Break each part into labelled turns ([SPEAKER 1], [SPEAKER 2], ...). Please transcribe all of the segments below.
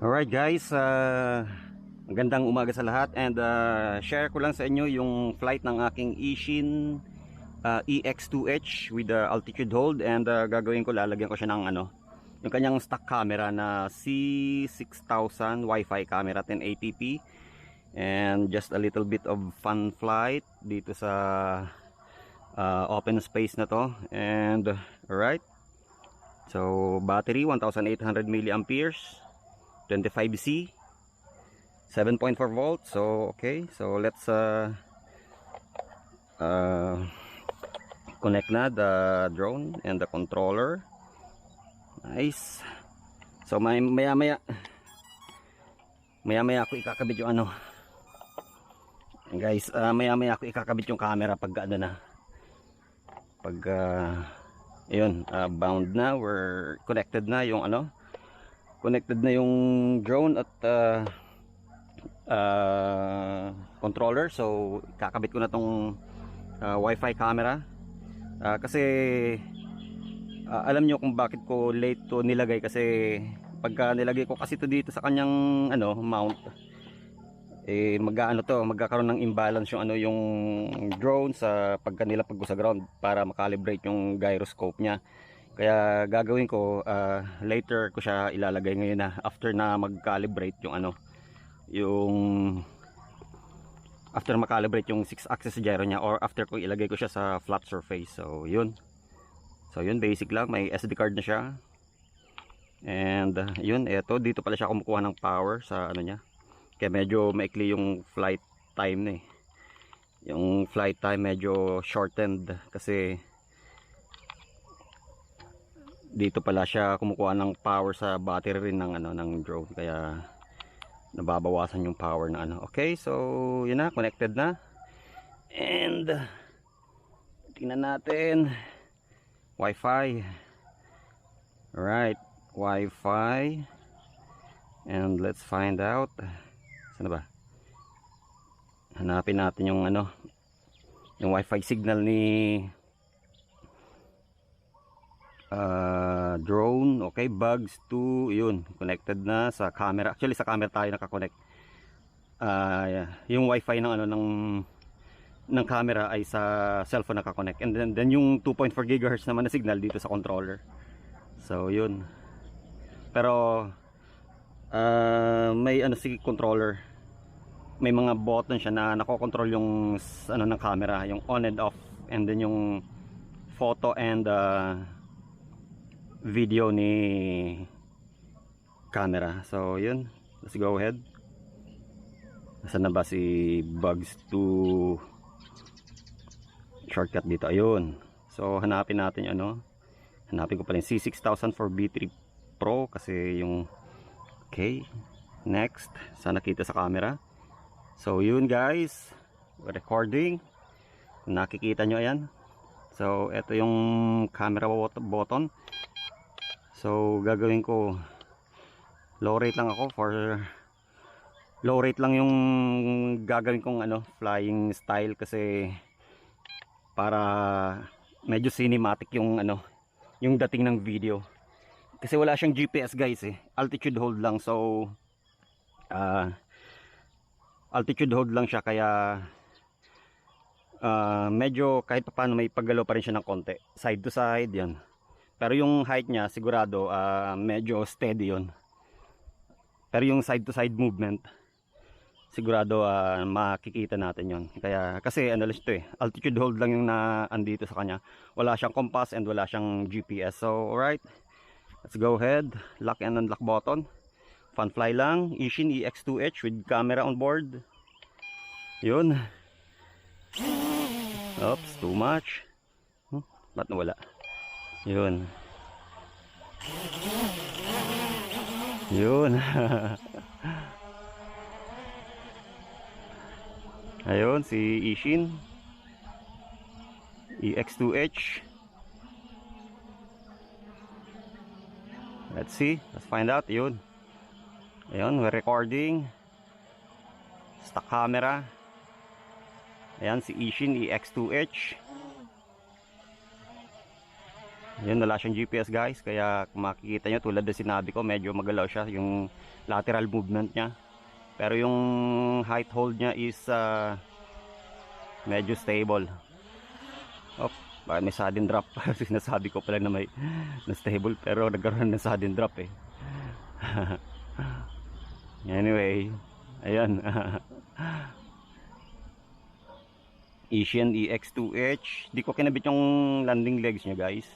[SPEAKER 1] Alright guys, magandang umaga sa lahat and share ko lang sa inyo yung flight ng aking Ishin EX2H with the altitude hold and gagawin ko, lalagyan ko siya ng yung kanyang stock camera na C6000 Wi-Fi camera 1080p and just a little bit of fun flight dito sa open space na to. And alright, so battery 1800 milliamperes, 25C, 7.4 volts. So okay, so let's connect na the drone and the controller. Nice. So maya maya ako ikakabit yung guys, maya ako ikakabit yung camera pag pag ayun, bound na, we're connected na yung connected na yung drone at controller. So kakabit ko na tong Wi-Fi camera kasi alam nyo kung bakit ko late to nilagay, kasi pagka nilagay ko kasi to dito sa kanyang mount, magkakaroon ng imbalance yung drone sa pagka nilapag ko sa ground para makalibrate yung gyroscope niya. Kaya gagawin ko, later ko siya ilalagay ngayon na after na mag-calibrate yung after makalibrate yung 6 axis gyro niya, or after ko ilagay ko siya sa flat surface. So yun, basic lang, may SD card na siya. And yun, eto dito pala siya kumukuha ng power sa niya. Kaya medyo maikli yung flight time na yung flight time medyo shortened kasi dito pala siya kumukuha ng power sa battery rin ng drone, kaya nababawasan yung power na Okay, so yun na, connected na. And tingnan natin Wi-Fi. Alright, Wi-Fi. And let's find out, saan ba? Hanapin natin yung yung Wi-Fi signal ni drone. Okay, bugs 2, yun, connected na sa camera. Actually sa camera tayo nakakonect. Yung Wi-Fi ng camera ay sa cellphone nakakonect, and then yung 2.4 GHz naman na signal dito sa controller. So yun, pero may si controller, may mga button siya na nakokontrol yung ng camera, yung on and off, and then yung photo and video ni camera. So yun, let's go ahead. Nasaan na ba si bugs 2 shortcut dito? Ayun, so hanapin natin hanapin ko pa rin C6000 for B3 Pro kasi yung okay. Next, sana kita sa camera. So yun guys, recording, kung nakikita nyo, ayan. So ito yung camera button. So gagawin ko, low rate lang ako, low rate lang yung gagawin kong flying style, kasi para medyo cinematic yung yung dating ng video. Kasi wala siyang GPS guys, altitude hold lang. So altitude hold lang siya, kaya medyo kahit paano may paggalaw pa rin siya ng konti, side to side yan. Pero yung height niya sigurado medyo steady yon. Pero yung side to side movement sigurado makikita natin yon. Kaya kasi lang ito, altitude hold lang yung andito sa kanya. Wala siyang compass and wala siyang GPS. So alright, let's go ahead, lock and unlock button. Fun fly lang, Ishin EX2H with camera on board. Yun. Oops, too much. Ba't nawala? Yun. Yun. Ayun, si Ishin EX2H. Let's see, let's find out. Yun. Ayun, we're recording. Stock camera. Ayan, si Ishin EX2H. Yun, wala siyang GPS guys, kaya kung makikita nyo tulad na sinabi ko, medyo magalaw siya yung lateral movement niya. Pero yung height hold niya is medyo stable. Oh, bakit may sudden drop? Sinasabi ko pala na may na stable, pero nagkaroon ng sudden drop eh. Anyway, ayan. Asian EX2H. Di ko kinabit yung landing legs niya guys,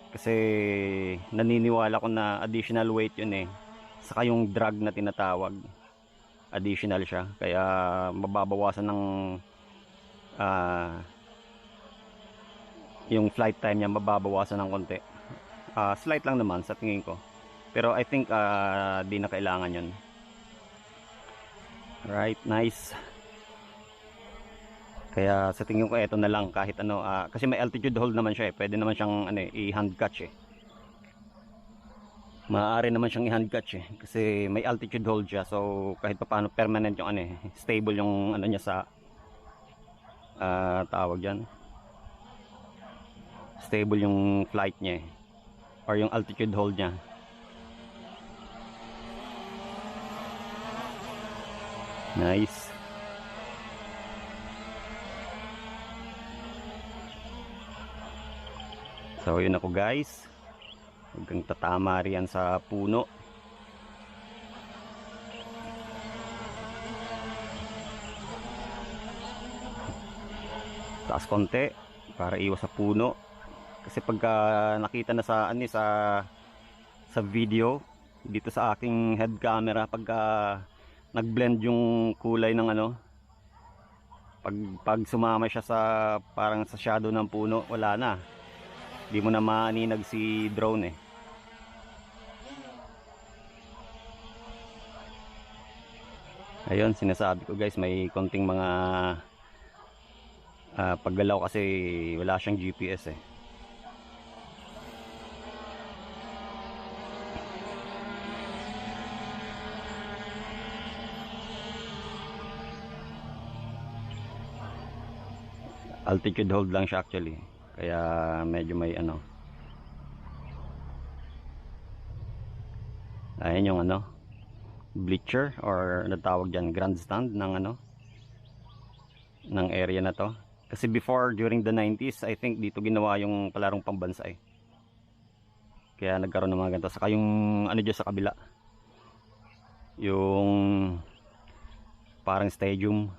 [SPEAKER 1] kasi naniniwala ko na additional weight yun eh, saka yung drag na tinatawag additional siya, kaya mababawasan ng yung flight time niya, mababawasan ng konti. Slight lang naman sa tingin ko, pero I think di na kailangan yun. Right, nice. Kaya sa tingin ko eto na lang, kahit ano, kasi may altitude hold naman siya eh. Pwede naman siyang ano, i-hand catch eh. Maaari naman siyang i-hand catch eh, kasi may altitude hold siya. So kahit paano permanent yung ano eh, stable yung ano niya sa tawag diyan. Stable yung flight niya eh, or yung altitude hold niya. Nice. So yun ako guys, hanggang tatama riyan sa puno. Taas konti para iwas sa puno, kasi pagka nakita na sa ano sa video dito sa aking head camera, pagka nagblend yung kulay ng ano, pag sumama siya sa parang sa shadow ng puno, wala na. Di mo na maaninag si drone eh. Ayun, sinasabi ko guys, may konting mga paggalaw kasi wala siyang GPS eh. Altitude hold lang siya actually, kaya medyo may ano. Ayan yung ano, bleacher or natawag dyan grandstand ng ano, ng area na to. Kasi before, during the 90s, I think dito ginawa yung palarong pambansa eh. Kaya nagkaroon ng mga ganito. Saka yung ano dyan sa kabila, yung parang stadium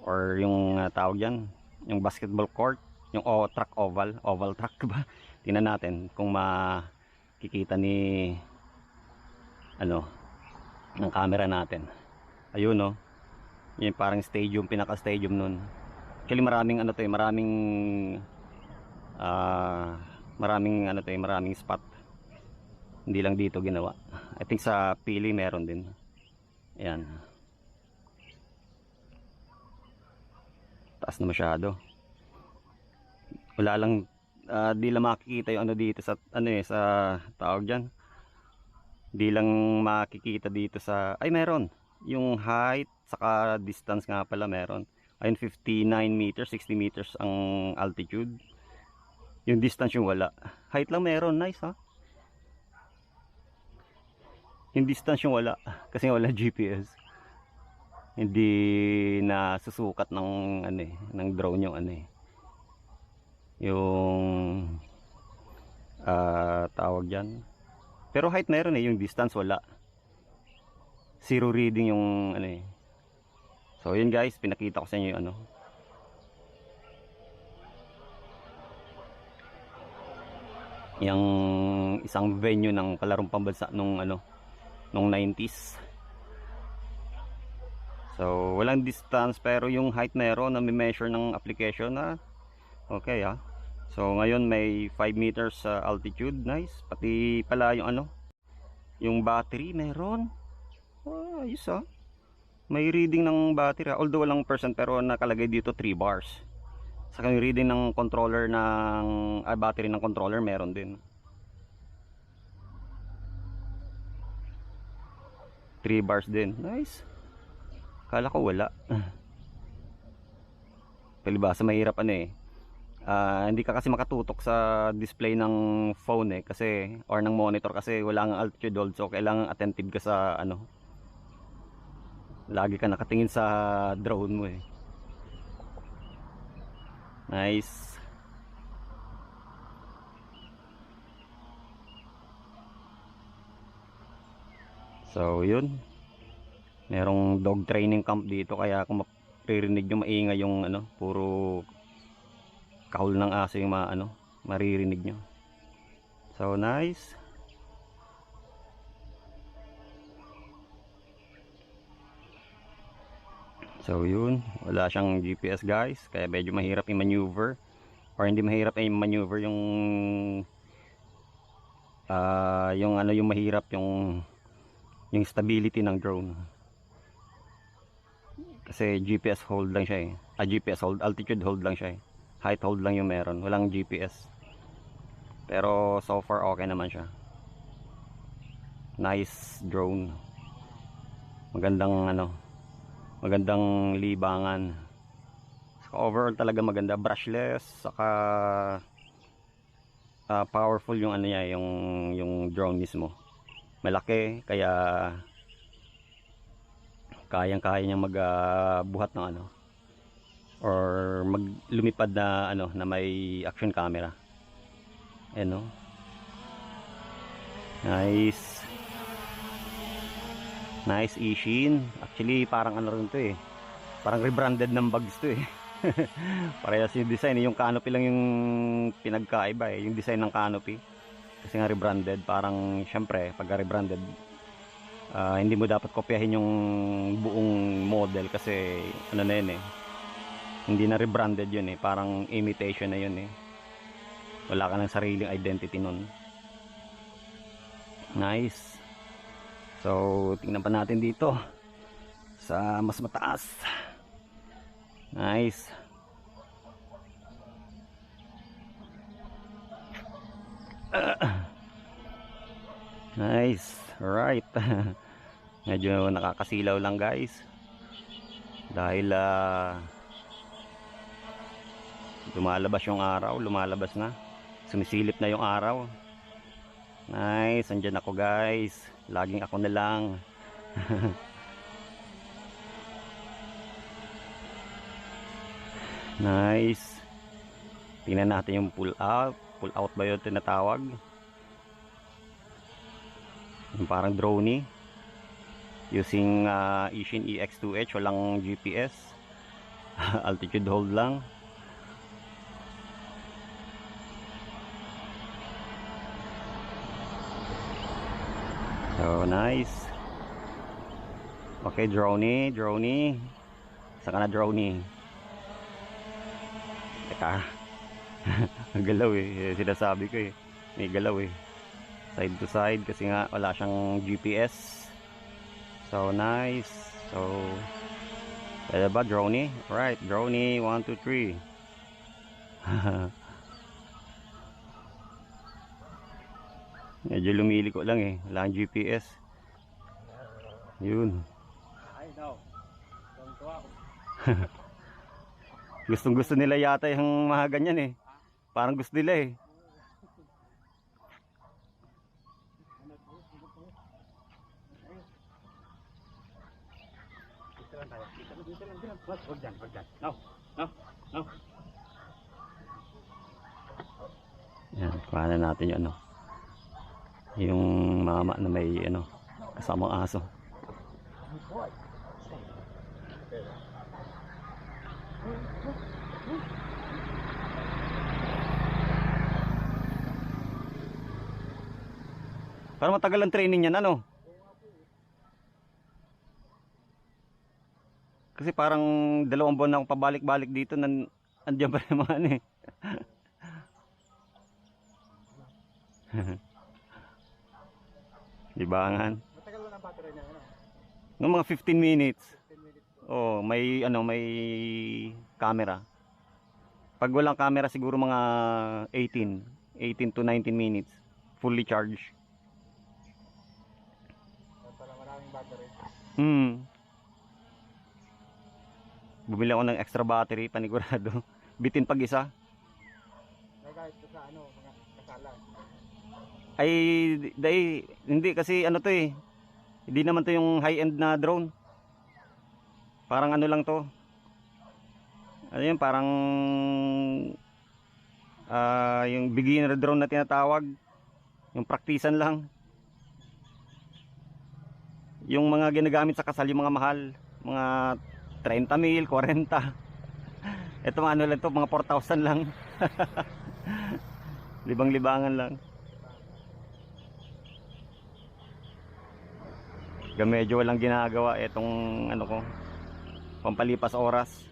[SPEAKER 1] or yung tawag dyan, yung basketball court, yung track oval track ba. Tingnan natin kung makikita ni ano ng camera natin. Ayun no, yung parang stadium, pinaka stadium nun. Actually maraming ano to eh, maraming ano to eh, maraming spot. Hindi lang dito ginawa. I think sa Pili meron din. Ayan, taas na masyado. Wala lang, di lang makikita yung ano dito sa ano eh, sa tawag dyan, di lang makikita dito sa, ay meron yung height saka distance nga pala meron. Ayun, 59 meters, 60 meters ang altitude. Yung distance yung wala. Height lang meron, nice ha. Yung distance yung wala, kasi wala GPS. Hindi na susukat ng ano eh, ng drone yung ano eh, yung tawag dyan. Pero height meron eh, yung distance wala. Zero reading yung ano eh. So yun guys, pinakita ko sa inyo yung ano, yung isang venue ng palarong pambansa nung ano, nung 90s. So walang distance pero yung height meron na may measure ng application na okay ha. So ngayon may 5 meters altitude, nice. Pati pala yung ano, yung battery meron. Ayos ha. May reading ng battery ha. Although walang percent pero nakalagay dito 3 bars. Saka yung reading ng controller ng battery ng controller meron din. 3 bars din. Nice. Kala ko wala. Palibasa mahirap ano eh. Hindi ka kasi makatutok sa display ng phone kasi or ng monitor kasi wala nga altitude hold, so kailangan attentive ka sa ano, lagi ka nakatingin sa drone mo Nice. So yun, merong dog training camp dito, kaya kung maririnig nyo maingay yung ano, puro kahol ng aso yung maririnig nyo. So nice. So yun, wala siyang GPS guys, kaya medyo mahirap i-maneuver, or hindi mahirap i-maneuver yung mahirap yung stability ng drone. Kasi GPS hold lang siya GPS hold, altitude hold lang siya height hold lang yung meron, walang GPS. Pero so far okay naman siya. Nice drone, magandang libangan. Saka overall talaga maganda, brushless, saka powerful yung niya, yung drone mismo. Malaki, kaya kayang-kaya niyang magbuhat ng or lumipad na may action camera. Nice. Nice Ishin. Actually parang rin to parang rebranded ng bags to parehas yung design yung canopy lang yung pinagkaiba yung design ng canopy kasi nga rebranded. Parang syempre pag rebranded, hindi mo dapat kopyahin yung buong model kasi na yun hindi na rebranded yun parang imitation na yun wala ka ng sariling identity nun. Nice. So tingnan pa natin dito sa mas mataas. Nice. Nice. Alright. Medyo nakakasilaw lang guys dahil lumalabas yung araw, lumalabas na, sumisilip na yung araw. Nice, andyan ako guys, laging ako na lang. Nice. Tingnan natin yung pull out ba yun tinatawag, yung parang drone using Ishin EX2H, walang GPS. Altitude hold lang. So nice. Okay, droney. Saka na droney. Teka. Galaw sinasabi ko may galaw side to side kasi nga wala siyang GPS. So nice. So pwede ba droney? Alright, droney 1, 2, 3. Medyo lumiliko lang wala ang GPS. Yun.
[SPEAKER 2] Ay no.
[SPEAKER 1] Gustong gusto nila yata yung mga ganyan parang gusto nila
[SPEAKER 2] Dito lang. Wag dyan. No.
[SPEAKER 1] Yan, kuha na natin yung yung mama na may kasamang aso. Parang matagal ang training yan kasi parang 2 buwan na akong pabalik-balik dito andiyan pa yung mga libangan.
[SPEAKER 2] Matagal na ang battery niya
[SPEAKER 1] Ng mga 15 minutes.
[SPEAKER 2] 15 minutes.
[SPEAKER 1] Oh, may camera. Pag walang camera siguro mga 18 to 19 minutes fully charged.
[SPEAKER 2] Para maraming battery.
[SPEAKER 1] Bumili ako ng extra battery panigurado. Bitin pag isa.
[SPEAKER 2] kahit sa ano, mga kasalan.
[SPEAKER 1] Ay, hindi kasi ano to eh. Hindi naman to yung high-end na drone. Parang ano lang to. Ano yun, parang yung beginner drone na tinatawag. Yung praktisan lang. Yung mga ginagamit sa kasal, yung mga mahal. Mga 30 mil, 40. Ito mga ano lang to, mga 4,000 lang. Libang-libangan lang. Medyo walang ginagawa itong ano ko, pampalipas oras.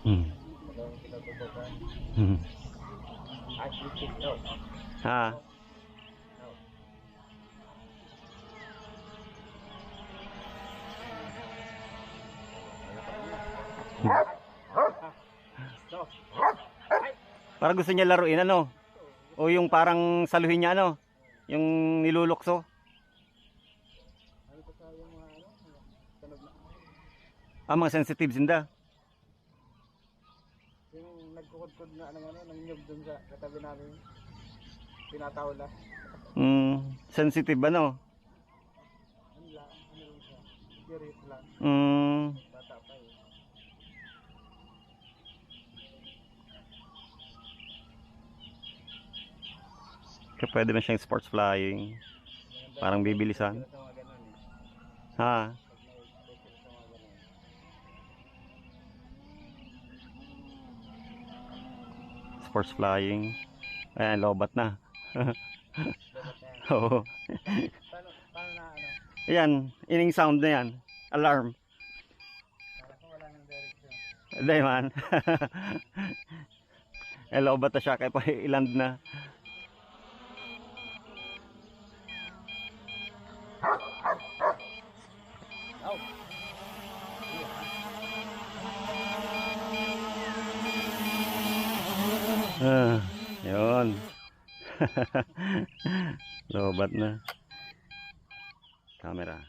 [SPEAKER 1] Hmm. Hmm. Ha. Para gusto niya laruin ano? O yung parang saluhin niya ano? Yung nilulukso?
[SPEAKER 2] Ano pa sa yung mga ano, tunog na.
[SPEAKER 1] Mga sensitive sinda.
[SPEAKER 2] Yung nagkukod-kod na ano, ng nyug dun sa katabi namin. Tinatawla.
[SPEAKER 1] Sensitive ano?
[SPEAKER 2] Ano lang siya. Curious lang. Bata pa eh.
[SPEAKER 1] Kaya pwede na siyang sports flying. Parang bibilisan.
[SPEAKER 2] Sa mga ganun eh.
[SPEAKER 1] Ha?
[SPEAKER 2] Pag may sa mga ganun.
[SPEAKER 1] Sports flying. Ayan, lobat na.
[SPEAKER 2] Dapat na yan.
[SPEAKER 1] Oo.
[SPEAKER 2] Paano na ano?
[SPEAKER 1] Ayan, ining sound na yan. Alarm.
[SPEAKER 2] Para kung wala ng direction.
[SPEAKER 1] Hindi man. Lobat na siya kaya pa iland na.
[SPEAKER 2] Oh.
[SPEAKER 1] Yun. Lobat na. Camera.